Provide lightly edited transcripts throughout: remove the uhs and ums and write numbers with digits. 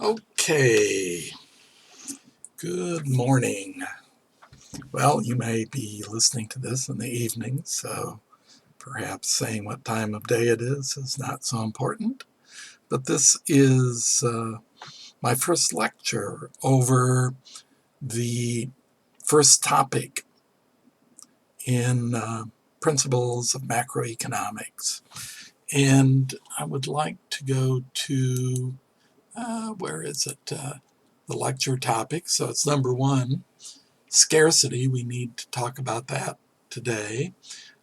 Okay, good morning. Well, you may be listening to this in the evening, so perhaps saying what time of day it is not so important. But this is my first lecture over the first topic in Principles of Macroeconomics. And I would like to go to, where is it? The lecture topic. So it's number 1. Scarcity, we need to talk about that today.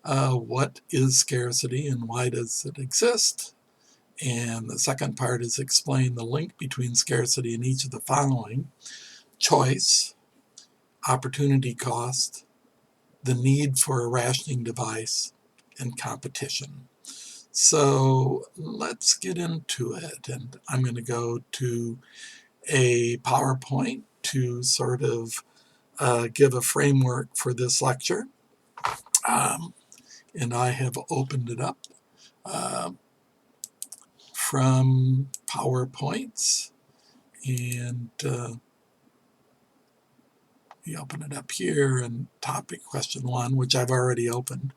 What is scarcity and why does it exist? And the second part is explain the link between scarcity and each of the following: choice, opportunity cost, the need for a rationing device, and competition. So let's get into it. And I'm going to go to a PowerPoint to sort of give a framework for this lecture. And I have opened it up from PowerPoints, and we open it up here, and topic question 1, which I've already opened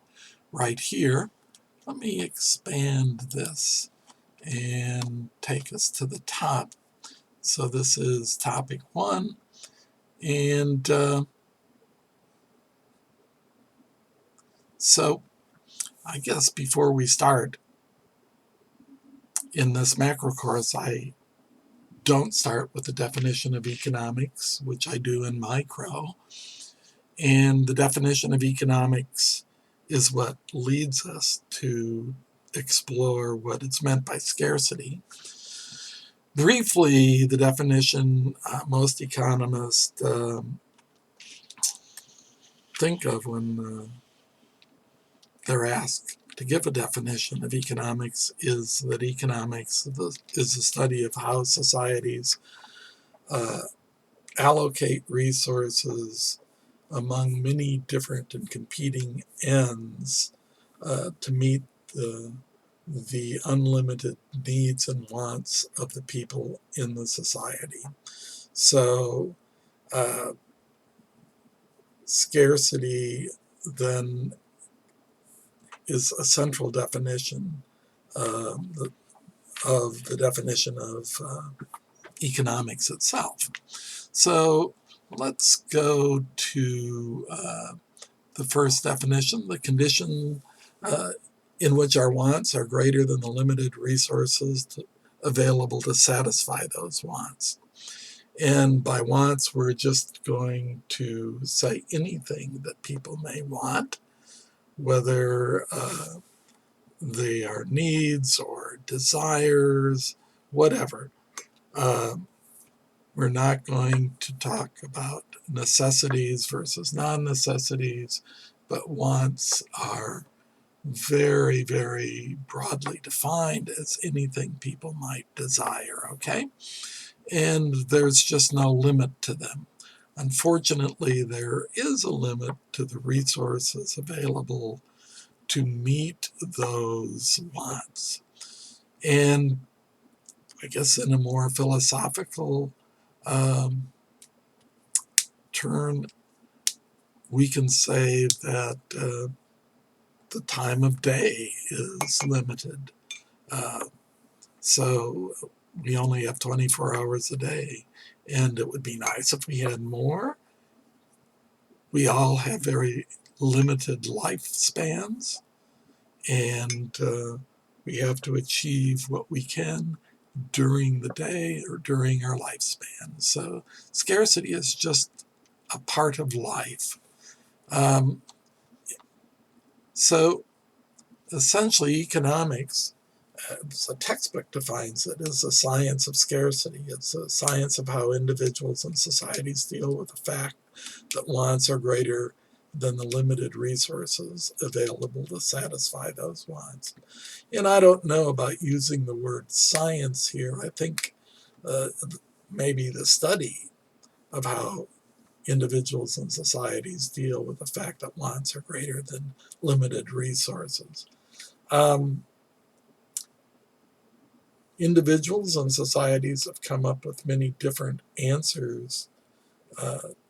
right here. Let me expand this and take us to the top. So this is topic 1, and so I guess before we start in this macro course, I don't start with the definition of economics, which I do in micro. And the definition of economics is what leads us to explore what is meant by scarcity. Briefly, the definition most economists think of when they're asked to give a definition of economics is that economics is the study of how societies allocate resources among many different and competing ends to meet the unlimited needs and wants of the people in the society. So scarcity then is a central definition of the definition of economics itself. So let's go to the first definition: the condition in which our wants are greater than the limited resources available to satisfy those wants. And by wants, we're just going to say anything that people may want, whether they are needs or desires, whatever. We're not going to talk about necessities versus non-necessities, but wants are very, very broadly defined as anything people might desire, okay? And there's just no limit to them. Unfortunately, there is a limit to the resources available to meet those wants. And I guess in a more philosophical term, we can say that the time of day is limited. So we only have 24 hours a day, and it would be nice if we had more. We all have very limited lifespans, and we have to achieve what we can during the day or during our lifespan. So scarcity is just a part of life. So essentially, economics, as a textbook defines it, is a science of scarcity. It's a science of how individuals and societies deal with the fact that wants are greater than the limited resources available to satisfy those wants. And I don't know about using the word science here. I think maybe the study of how individuals and societies deal with the fact that wants are greater than limited resources. individuals and societies have come up with many different answers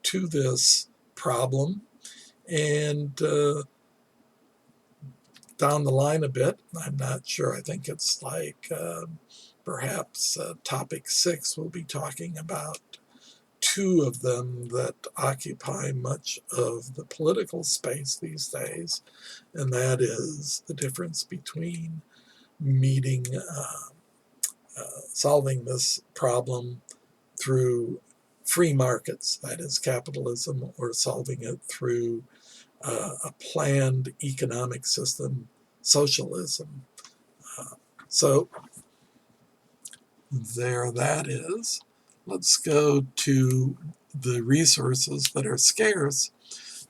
to this problem. And down the line a bit, I'm not sure, I think it's like perhaps topic 6, we'll be talking about two of them that occupy much of the political space these days, and that is the difference between meeting, solving this problem through free markets, that is capitalism, or solving it through a planned economic system, socialism. So there that is. Let's go to the resources that are scarce.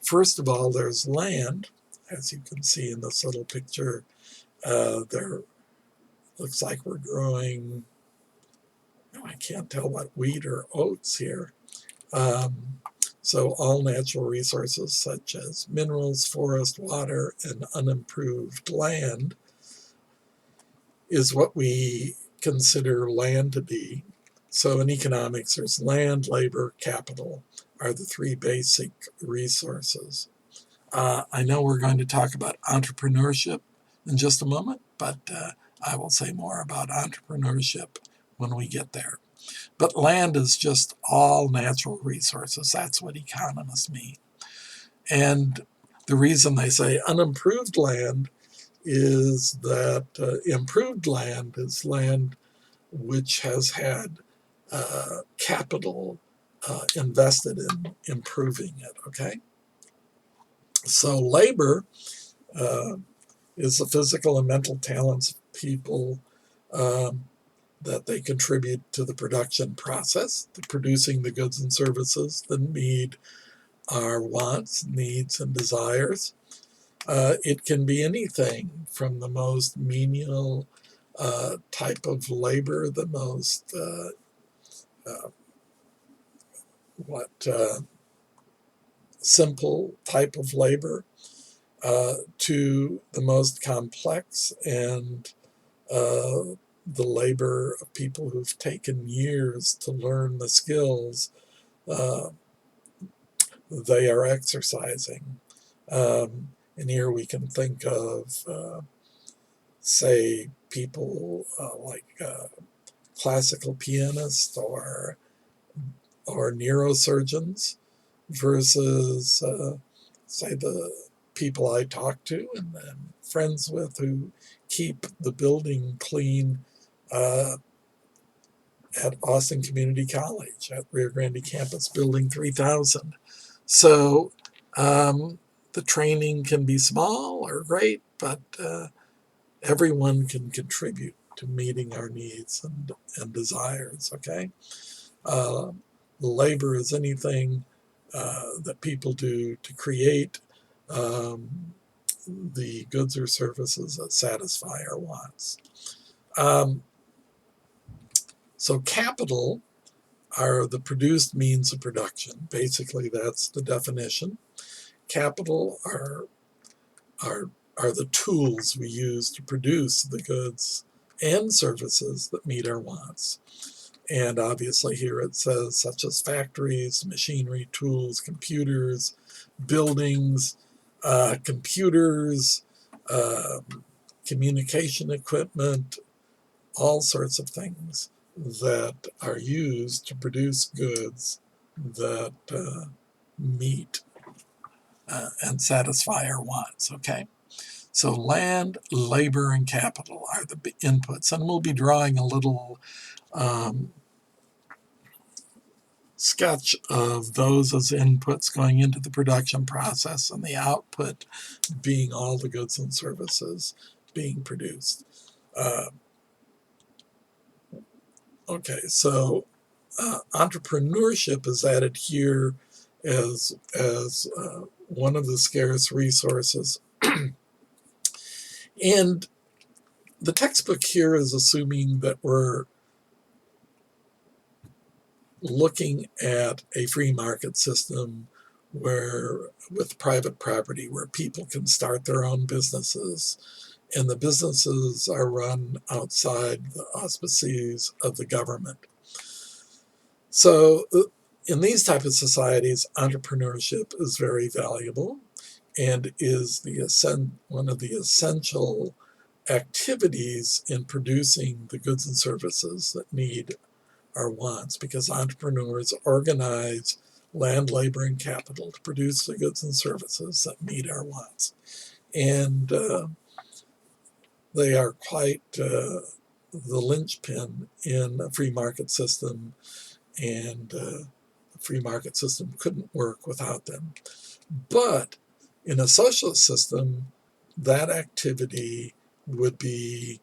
First of all, there's land. As you can see in this little picture, there looks like we're growing, I can't tell what, wheat or oats here. So all natural resources such as minerals, forest, water, and unimproved land is what we consider land to be. So in economics, there's land, labor, capital are the three basic resources. I know we're going to talk about entrepreneurship in just a moment, but I will say more about entrepreneurship when we get there. But land is just all natural resources. That's what economists mean. And the reason they say unimproved land is that improved land is land which has had capital invested in improving it, okay? So labor is the physical and mental talents of people that they contribute to the production process, to producing the goods and services that meet our wants, needs, and desires. It can be anything from the most menial type of labor, the most simple type of labor, to the most complex and the labor of people who've taken years to learn the skills they are exercising. And here we can think of, say, people like classical pianists or neurosurgeons versus, say, the people I talk to and friends with who keep the building clean at Austin Community College at Rio Grande Campus Building 3000. So the training can be small or great, but everyone can contribute to meeting our needs and desires, okay? Labor is anything that people do to create the goods or services that satisfy our wants. So capital are the produced means of production. Basically, that's the definition. Capital are the tools we use to produce the goods and services that meet our wants. And obviously here it says such as factories, machinery, tools, computers, buildings, computers, communication equipment, all sorts of things that are used to produce goods that meet and satisfy our wants, okay? So land, labor, and capital are the inputs. And we'll be drawing a little sketch of those as inputs going into the production process and the output being all the goods and services being produced. Okay, so entrepreneurship is added here as one of the scarce resources. And the textbook here is assuming that we're looking at a free market system where, with private property, where people can start their own businesses and the businesses are run outside the auspices of the government. So in these type of societies, entrepreneurship is very valuable and is one of the essential activities in producing the goods and services that meet our wants, because entrepreneurs organize land, labor, and capital to produce the goods and services that meet our wants. And they are quite the linchpin in a free market system, and the free market system couldn't work without them. But in a socialist system, that activity would be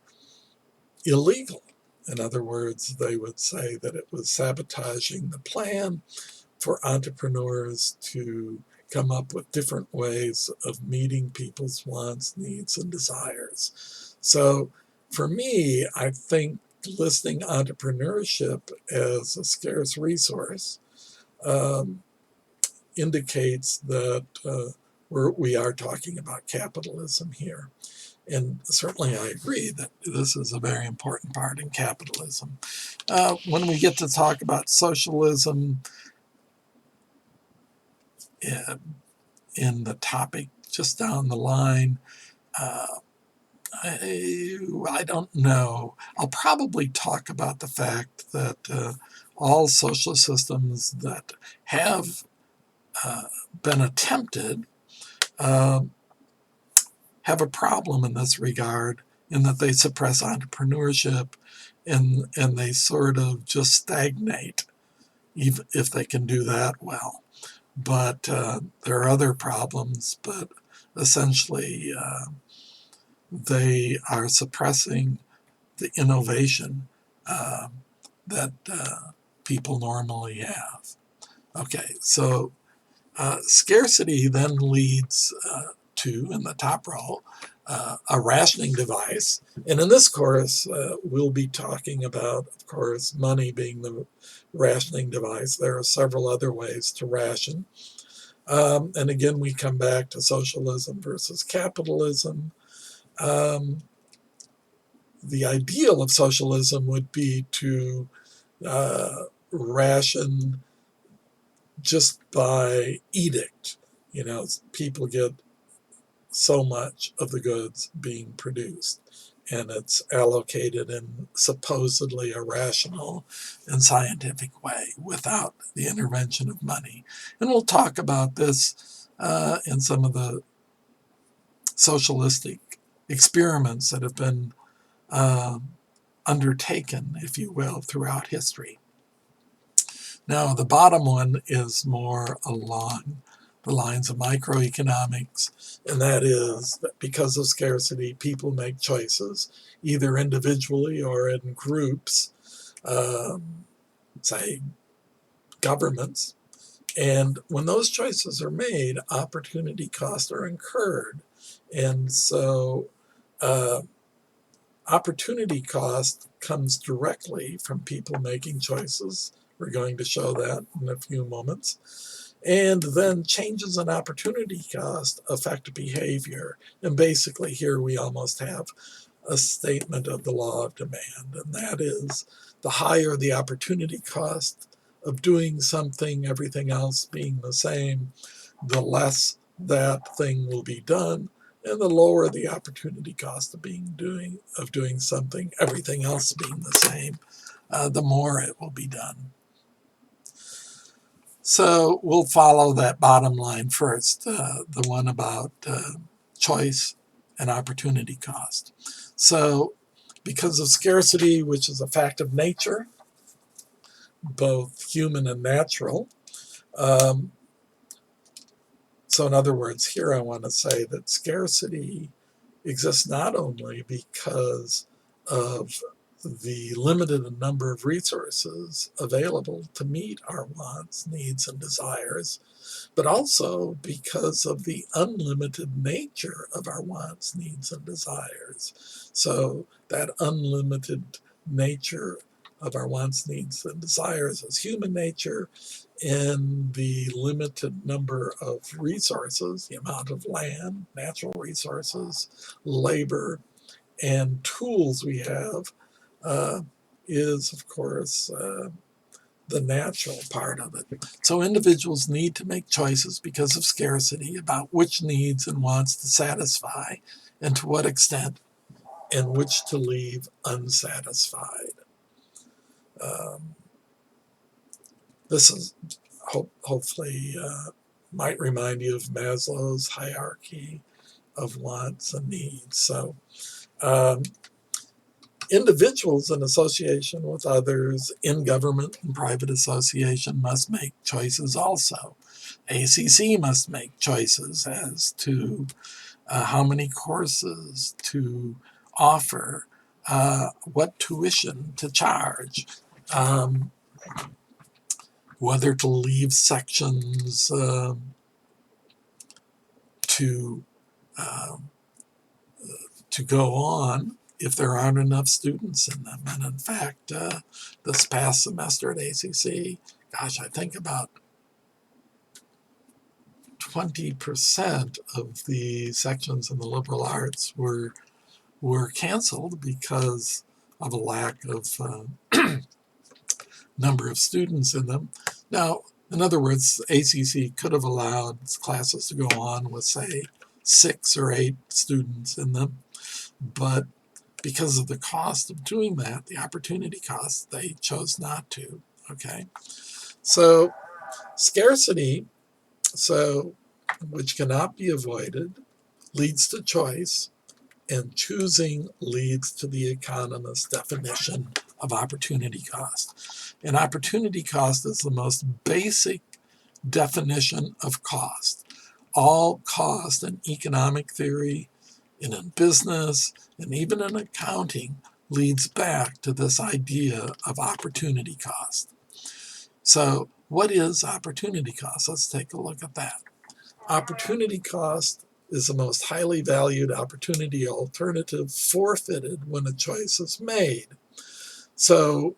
illegal. In other words, they would say that it was sabotaging the plan for entrepreneurs to come up with different ways of meeting people's wants, needs, and desires. So for me, I think listing entrepreneurship as a scarce resource um, indicates that we are talking about capitalism here. And certainly I agree that this is a very important part in capitalism. When we get to talk about socialism in the topic just down the line, uh, I don't know. I'll probably talk about the fact that all social systems that have been attempted uh, have a problem in this regard, in that they suppress entrepreneurship and they sort of just stagnate, even if they can do that well. But there are other problems, but essentially they are suppressing the innovation uh, that people normally have. Okay, so scarcity then leads to, in the top row, a rationing device. And in this course, we'll be talking about, of course, money being the rationing device. There are several other ways to ration. And again, we come back to socialism versus capitalism. The ideal of socialism would be to ration just by edict. People get so much of the goods being produced, and it's allocated in supposedly a rational and scientific way without the intervention of money. And we'll talk about this in some of the socialistic experiments that have been uh, undertaken, if you will, throughout history. Now, the bottom one is more along the lines of microeconomics, and that is that because of scarcity, people make choices, either individually or in groups, say governments. And when those choices are made, opportunity costs are incurred. And so opportunity cost comes directly from people making choices. We're going to show that in a few moments. And then changes in opportunity cost affect behavior. And basically here we almost have a statement of the law of demand. And that is, the higher the opportunity cost of doing something, everything else being the same, the less that thing will be done, and the lower the opportunity cost of doing something, everything else being the same, the more it will be done. So we'll follow that bottom line first, the one about choice and opportunity cost. So because of scarcity, which is a fact of nature, both human and natural, so in other words, here I want to say that scarcity exists not only because of the limited number of resources available to meet our wants, needs, and desires, but also because of the unlimited nature of our wants, needs, and desires. So that unlimited nature of our wants, needs, and desires is human nature, and the limited number of resources, the amount of land, natural resources, labor, and tools we have is, of course, the natural part of it. So individuals need to make choices because of scarcity about which needs and wants to satisfy and to what extent, and which to leave unsatisfied. This is hopefully might remind you of Maslow's hierarchy of wants and needs. So individuals in association with others in government and private association must make choices also. ACC must make choices as to how many courses to offer, what tuition to charge, whether to leave sections to to go on if there aren't enough students in them. And in fact, this past semester at ACC, gosh, I think about 20% of the sections in the liberal arts were canceled because of a lack of number of students in them. Now, in other words, ACC could have allowed classes to go on with, say, 6 or 8 students in them, but because of the cost of doing that, the opportunity cost, they chose not to. Okay, so scarcity, which cannot be avoided, leads to choice, and choosing leads to the economist's definition of opportunity cost. And opportunity cost is the most basic definition of cost. All cost in economic theory, and in business, and even in accounting leads back to this idea of opportunity cost. So what is opportunity cost? Let's take a look at that. Opportunity cost is the most highly valued opportunity alternative forfeited when a choice is made. So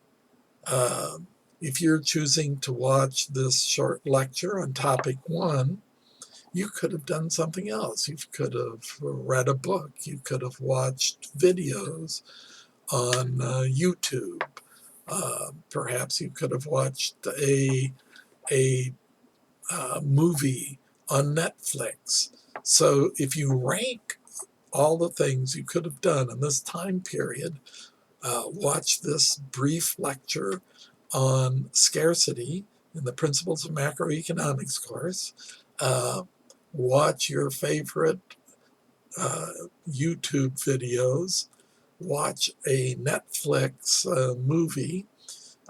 if you're choosing to watch this short lecture on topic 1, you could have done something else. You could have read a book. You could have watched videos on YouTube. Perhaps you could have watched a movie on Netflix. So if you rank all the things you could have done in this time period, watch this brief lecture on scarcity in the Principles of Macroeconomics course, watch your favorite YouTube videos, watch a Netflix movie,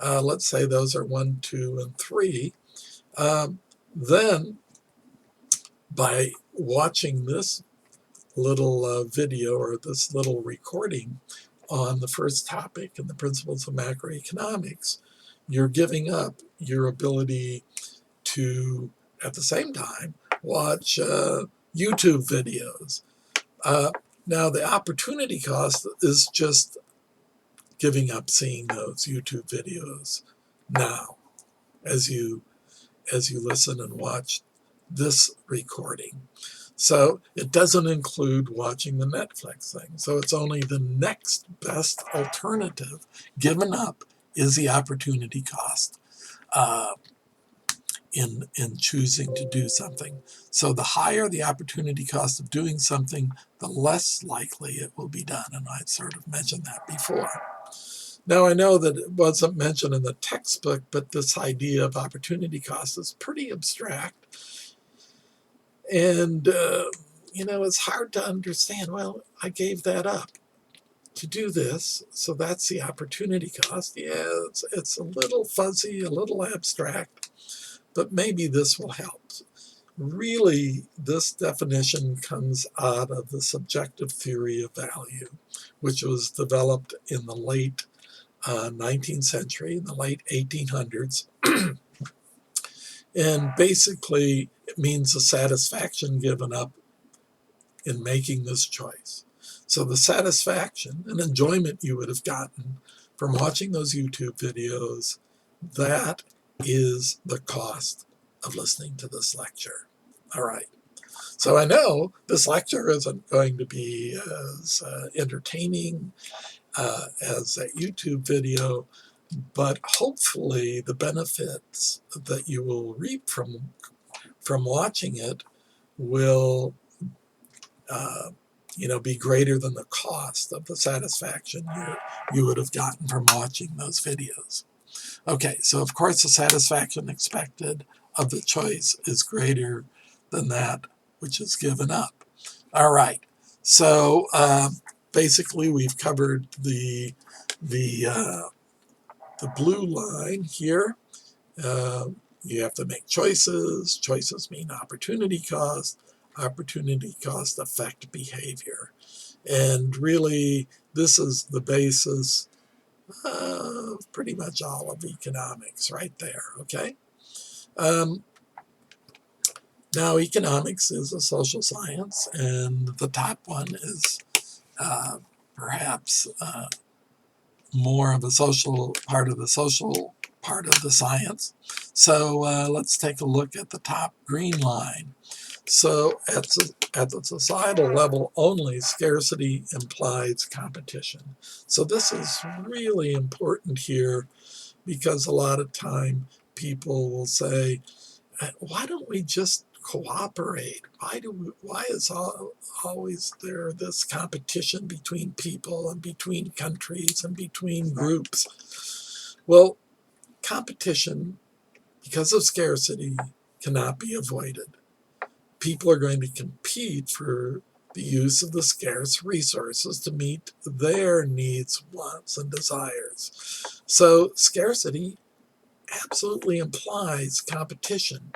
let's say those are 1, 2, and 3, then by watching this little video or this little recording on the first topic in the Principles of Macroeconomics, you're giving up your ability to, at the same time, watch YouTube videos. Now, the opportunity cost is just giving up seeing those YouTube videos now as you listen and watch this recording. So it doesn't include watching the Netflix thing. So it's only the next best alternative given up is the opportunity cost in choosing to do something. So the higher the opportunity cost of doing something, the less likely it will be done. And I sort of mentioned that before. Now, I know that it wasn't mentioned in the textbook, but this idea of opportunity cost is pretty abstract. And, it's hard to understand. Well, I gave that up to do this, so that's the opportunity cost. Yeah, it's a little fuzzy, a little abstract, but maybe this will help. Really, this definition comes out of the subjective theory of value, which was developed in the late 19th century, in the late 1800s. And basically, it means the satisfaction given up in making this choice. So the satisfaction and enjoyment you would have gotten from watching those YouTube videos, that is the cost of listening to this lecture. All right. So I know this lecture isn't going to be as entertaining as that YouTube video, but hopefully the benefits that you will reap from watching it will be greater than the cost of the satisfaction you would have gotten from watching those videos. Okay, so of course the satisfaction expected of the choice is greater than that which is given up. All right, so basically we've covered the blue line here. You have to make choices. Choices mean opportunity cost. Opportunity cost affect behavior. And really, this is the basis of pretty much all of economics right there, okay? Now, economics is a social science, and the top one is perhaps more of a social part of the science. So let's take a look at the top green line. So at the societal level only, scarcity implies competition. So this is really important here because a lot of time people will say, why don't we just cooperate? Why is always there this competition between people and between countries and between groups? Well, competition, because of scarcity, cannot be avoided. People are going to compete for the use of the scarce resources to meet their needs, wants, and desires. So scarcity absolutely implies competition.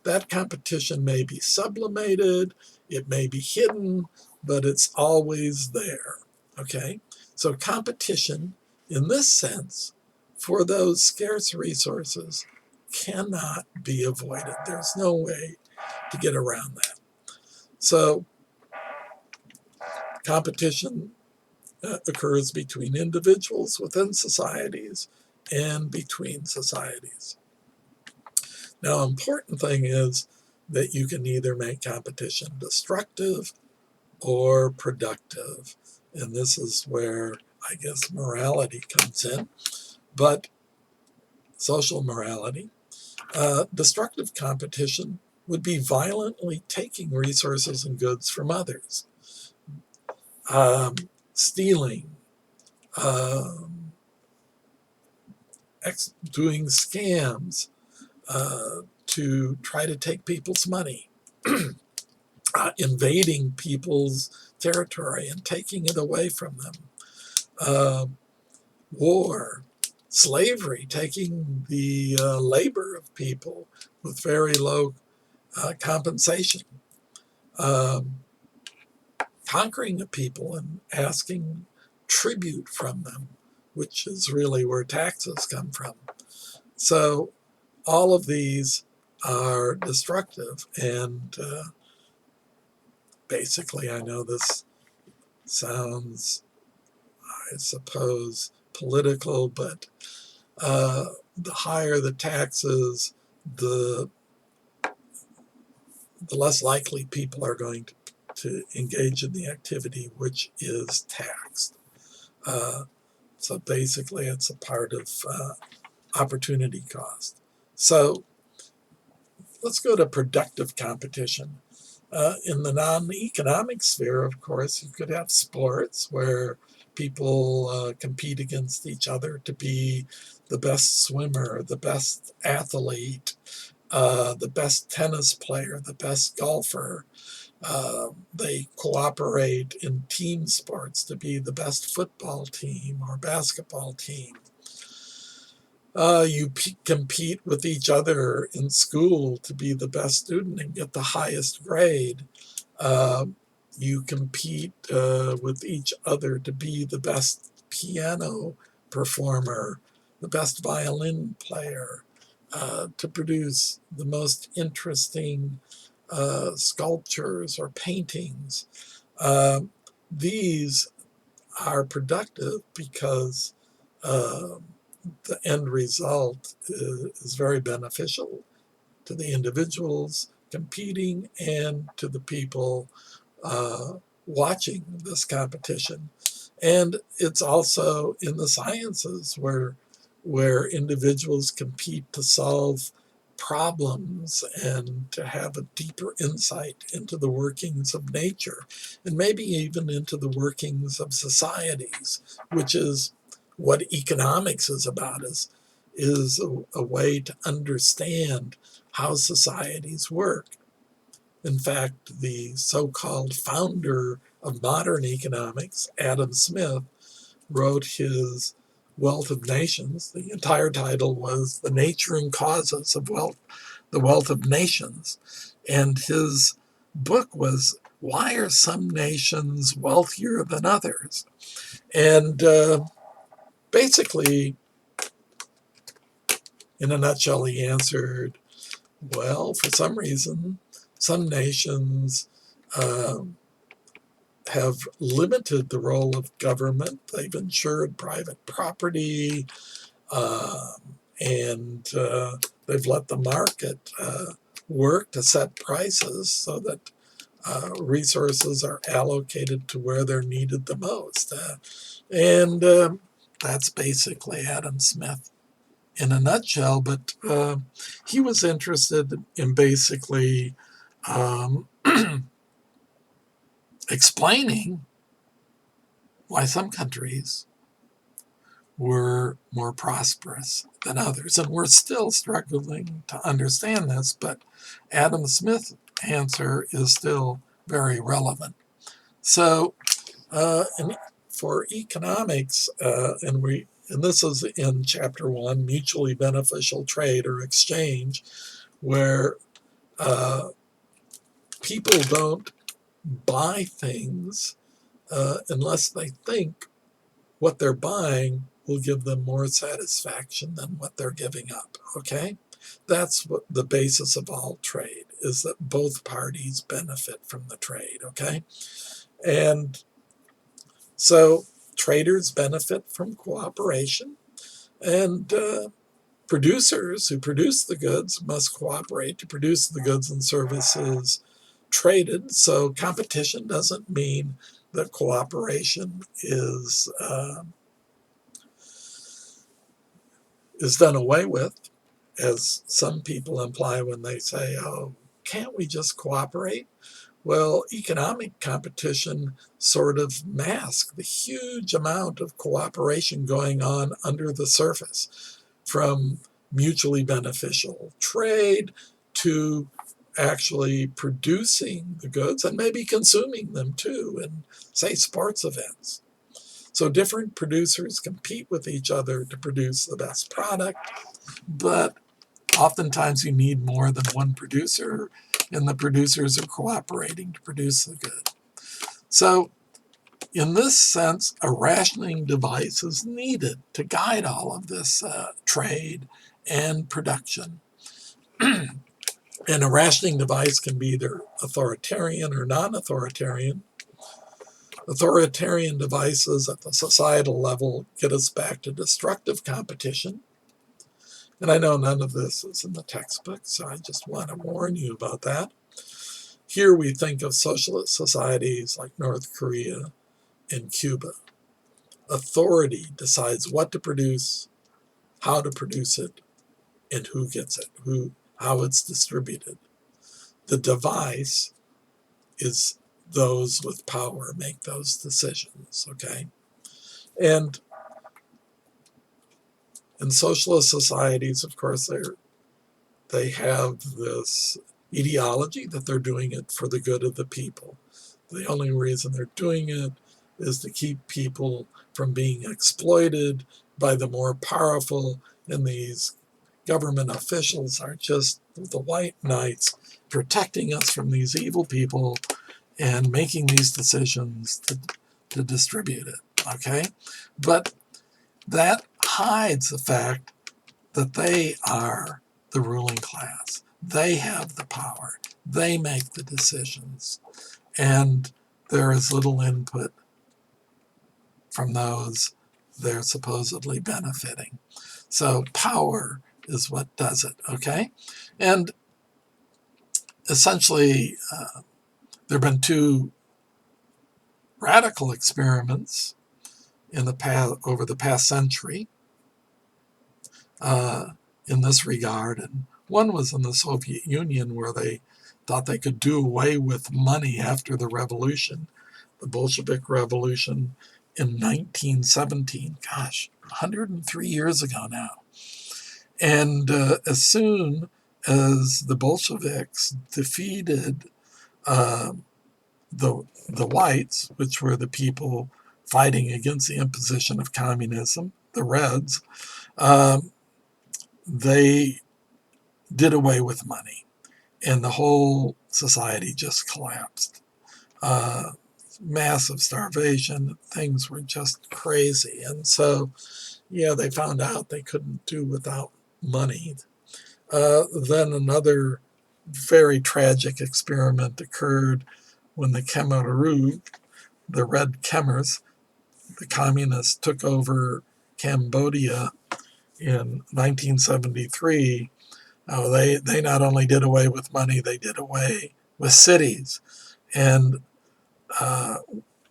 That competition may be sublimated, it may be hidden, but it's always there. Okay? So competition, in this sense, for those scarce resources cannot be avoided. There's no way to get around that. So competition occurs between individuals within societies and between societies. Now, important thing is that you can either make competition destructive or productive. And this is where, I guess, morality comes in. But social morality, destructive competition would be violently taking resources and goods from others, stealing, doing scams to try to take people's money, invading people's territory and taking it away from them, war, slavery, taking the labor of people with very low compensation, conquering the people and asking tribute from them, which is really where taxes come from. So all of these are destructive, and basically, I know this sounds, I suppose, political, but the higher the taxes, the less likely people are going to engage in the activity which is taxed. So basically, it's a part of opportunity cost. So let's go to productive competition. In the non-economic sphere, of course, you could have sports where people compete against each other to be the best swimmer, the best athlete, the best tennis player, the best golfer. They cooperate in team sports to be the best football team or basketball team. You compete with each other in school to be the best student and get the highest grade. You compete with each other to be the best piano performer, the best violin player, to produce the most interesting sculptures or paintings. These are productive because the end result is very beneficial to the individuals competing and to the people watching this competition. And it's also in the sciences where individuals compete to solve problems and to have a deeper insight into the workings of nature and maybe even into the workings of societies, which is what economics is about, is a way to understand how societies work. In fact, the so-called founder of modern economics, Adam Smith, wrote his Wealth of Nations. The entire title was The Nature and Causes of Wealth, the Wealth of Nations. And his book was, Why Are Some Nations Wealthier Than Others? And basically, in a nutshell, he answered, well, for some reason, some nations have limited the role of government. They've insured private property, and they've let the market work to set prices so that resources are allocated to where they're needed the most. And that's basically Adam Smith in a nutshell. But he was interested in basically explaining why some countries were more prosperous than others. And we're still struggling to understand this, but Adam Smith's answer is still very relevant. So, for economics, and this is in chapter 1, mutually beneficial trade or exchange, where people don't buy things unless they think what they're buying will give them more satisfaction than what they're giving up, okay? That's what the basis of all trade is, that both parties benefit from the trade, okay? And so traders benefit from cooperation, and producers who produce the goods must cooperate to produce the goods and services traded. So competition doesn't mean that cooperation is done away with, as some people imply when they say, oh, can't we just cooperate? Well, economic competition sort of masks the huge amount of cooperation going on under the surface, from mutually beneficial trade to actually producing the goods and maybe consuming them too in, say, sports events. So different producers compete with each other to produce the best product, but oftentimes you need more than one producer, and the producers are cooperating to produce the good. So in this sense, a rationing device is needed to guide all of this trade and production. And a rationing device can be either authoritarian or non-authoritarian. Authoritarian devices at the societal level get us back to destructive competition. And I know none of this is in the textbook, so I just want to warn you about that. Here we think of socialist societies like North Korea and Cuba. Authority decides what to produce, how to produce it, and who gets it, how it's distributed. The device is those with power make those decisions, okay? And in socialist societies, of course, they have this ideology that they're doing it for the good of the people. The only reason they're doing it is to keep people from being exploited by the more powerful, and these government officials are just the white knights protecting us from these evil people and making these decisions to distribute it, okay? But that hides the fact that they are the ruling class. They have the power. They make the decisions. And there is little input from those they're supposedly benefiting. So power is what does it, okay? And essentially, there have been two radical experiments over the past century in this regard. And one was in the Soviet Union, where they thought they could do away with money after the revolution, the Bolshevik Revolution in 1917. Gosh, 103 years ago now. And as soon as the Bolsheviks defeated the whites, which were the people fighting against the imposition of communism, the Reds, they did away with money, and the whole society just collapsed. Massive starvation, things were just crazy. And so, yeah, they found out they couldn't do without money. Then another very tragic experiment occurred when the Khmer Rouge, the Red Khmers, the communists, took over Cambodia in 1973. They not only did away with money, they did away with cities. And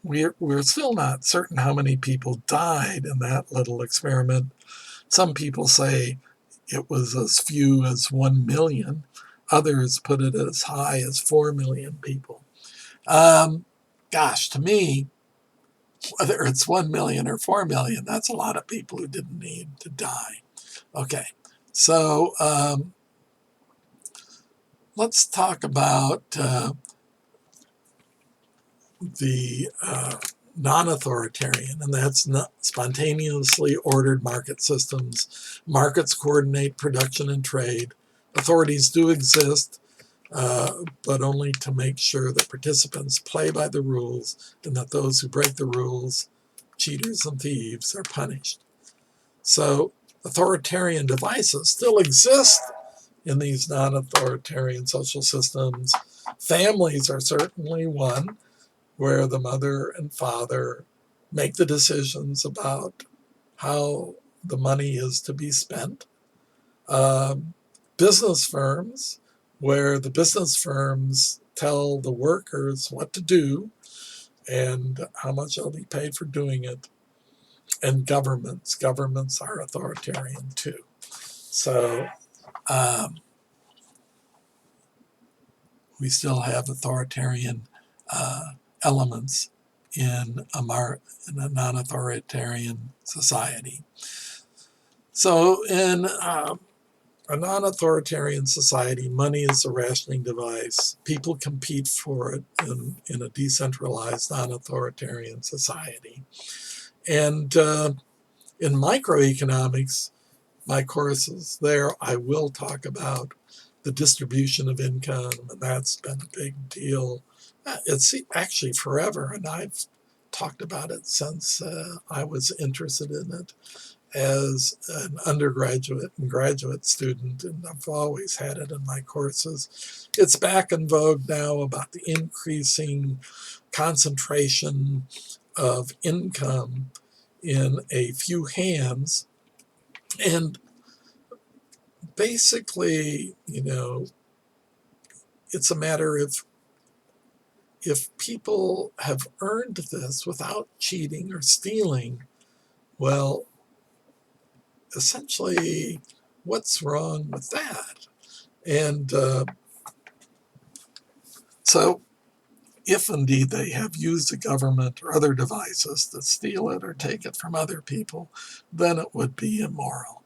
we're still not certain how many people died in that little experiment. Some people say it was as few as 1 million. Others put it as high as 4 million people. Gosh, to me, whether it's 1 million or 4 million, that's a lot of people who didn't need to die. Okay, so let's talk about the non-authoritarian, and that's not spontaneously ordered market systems. Markets coordinate production and trade. Authorities do exist, but only to make sure that participants play by the rules and that those who break the rules, cheaters and thieves, are punished. So authoritarian devices still exist in these non-authoritarian social systems. Families are certainly one, where the mother and father make the decisions about how the money is to be spent. Business firms, where the business firms tell the workers what to do and how much they'll be paid for doing it. And governments are authoritarian too. So we still have authoritarian elements in a non-authoritarian society. So in a non-authoritarian society, money is a rationing device. People compete for it in a decentralized, non-authoritarian society. And in microeconomics, my courses there, I will talk about the distribution of income, and that's been a big deal. It's actually forever, and I've talked about it since I was interested in it as an undergraduate and graduate student, and I've always had it in my courses. It's back in vogue now about the increasing concentration of income in a few hands. And basically, it's a matter of if people have earned this without cheating or stealing, well, essentially, what's wrong with that? And so, if indeed they have used the government or other devices to steal it or take it from other people, then it would be immoral.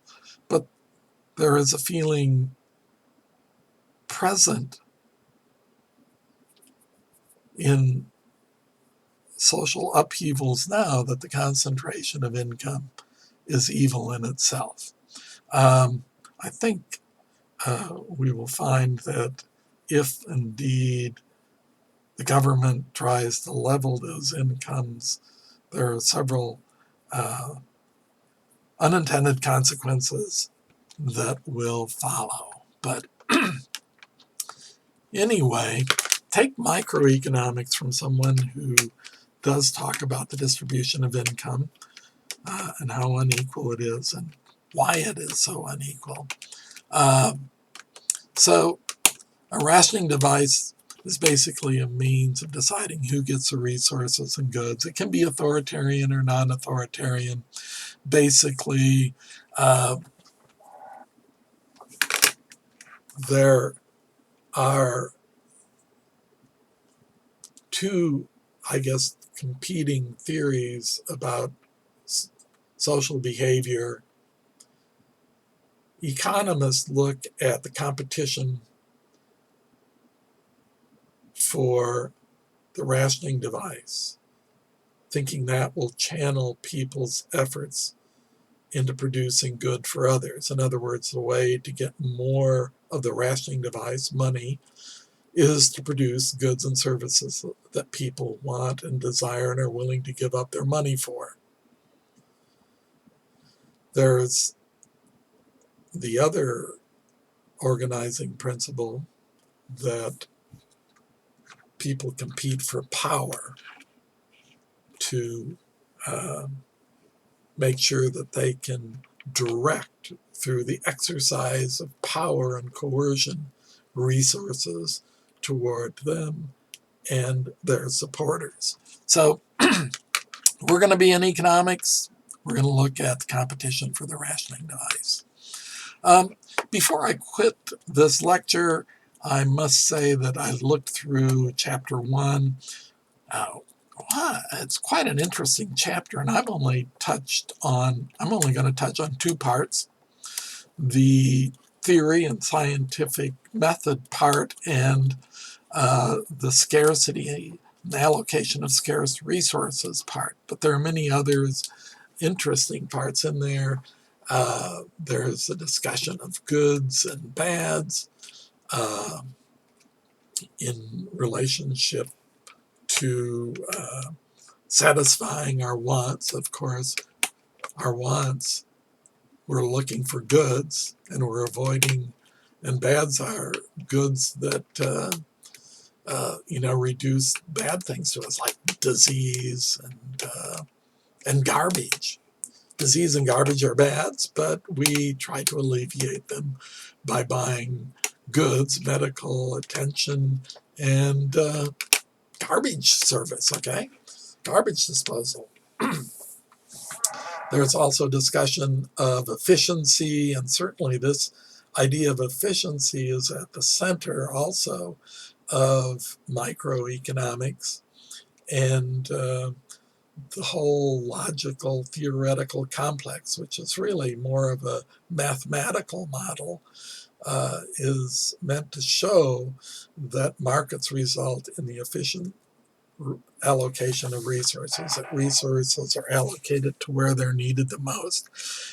But there is a feeling present in social upheavals now that the concentration of income is evil in itself. I think we will find that if indeed the government tries to level those incomes, there are several unintended consequences that will follow. But anyway, take microeconomics from someone who does talk about the distribution of income and how unequal it is and why it is so unequal. So A rationing device is basically a means of deciding who gets the resources and goods. It can be authoritarian or non-authoritarian. Basically, there are two, I guess, competing theories about social behavior. Economists look at the competition for the rationing device, thinking that will channel people's efforts into producing good for others. In other words, the way to get more of the rationing device, money, is to produce goods and services that people want and desire and are willing to give up their money for. There's the other organizing principle that people compete for power to make sure that they can direct through the exercise of power and coercion resources toward them and their supporters. So we're going to be in economics. We're going to look at the competition for the rationing device. Before I quit this lecture, I must say that I looked through chapter 1. It's quite an interesting chapter, and I'm only going to touch on two parts: the theory and scientific method part, and the scarcity and allocation of scarce resources part. But there are many others interesting parts in there. There's a discussion of goods and bads in relationship to satisfying our wants. Of course, our wants, we're looking for goods and we're avoiding, and bads are goods that reduce bad things to us, like disease and garbage. Disease and garbage are bads, but we try to alleviate them by buying goods, medical attention, and garbage service, okay? Garbage disposal. There's also discussion of efficiency, and certainly this idea of efficiency is at the center also of microeconomics and the whole logical theoretical complex, which is really more of a mathematical model, is meant to show that markets result in the efficient allocation of resources, that resources are allocated to where they're needed the most,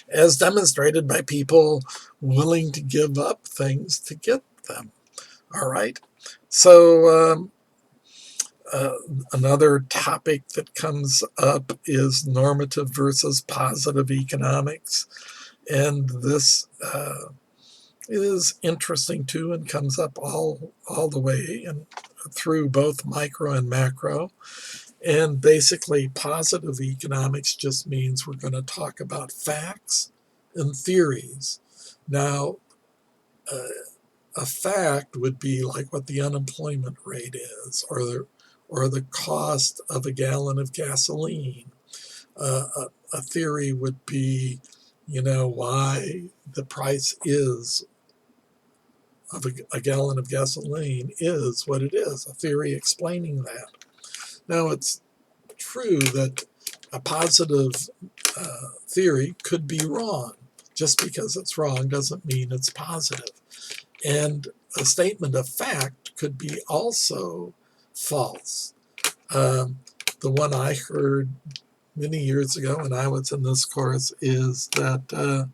as demonstrated by people willing to give up things to get them. All right. So another topic that comes up is normative versus positive economics. And this is interesting too, and comes up all the way and through both micro and macro. And basically, positive economics just means we're going to talk about facts and theories. Now, a fact would be like what the unemployment rate is, or the cost of a gallon of gasoline. A theory would be, why the price is of a gallon of gasoline is what it is. A theory explaining that. Now, it's true that a positive theory could be wrong. Just because it's wrong doesn't mean it's positive. And a statement of fact could be also false. The one I heard many years ago when I was in this course is that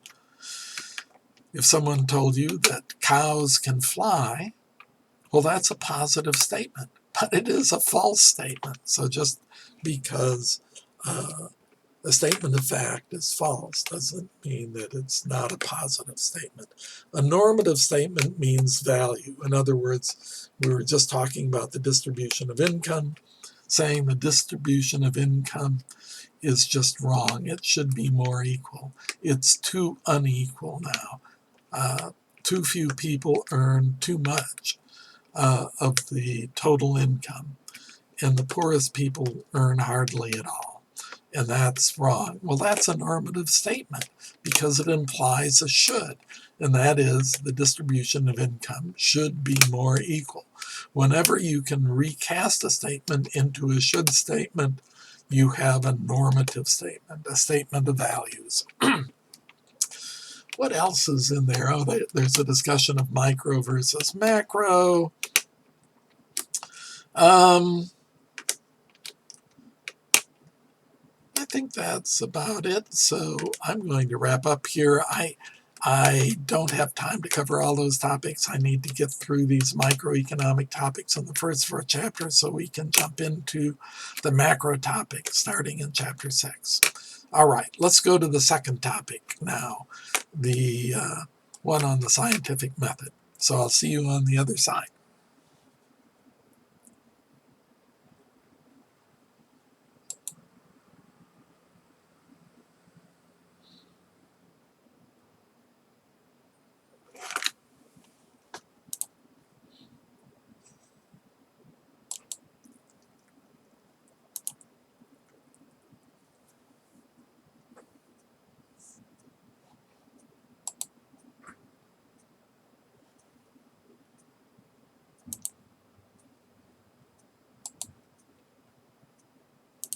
if someone told you that cows can fly, well, that's a positive statement, but it is a false statement. So just because a statement of fact is false doesn't mean that it's not a positive statement. A normative statement means value. In other words, we were just talking about the distribution of income, saying the distribution of income is just wrong. It should be more equal. It's too unequal now. Too few people earn too much. of the total income, and the poorest people earn hardly at all. And that's wrong. Well, that's a normative statement because it implies a should, and that is the distribution of income should be more equal. Whenever you can recast a statement into a should statement, you have a normative statement, a statement of values. What else is in there? Oh, there's a discussion of micro versus macro. I think that's about it. So I'm going to wrap up here. I don't have time to cover all those topics. I need to get through these microeconomic topics in the first 4 chapters so we can jump into the macro topic starting in chapter 6. All right, let's go to the second topic now, the one on the scientific method. So I'll see you on the other side.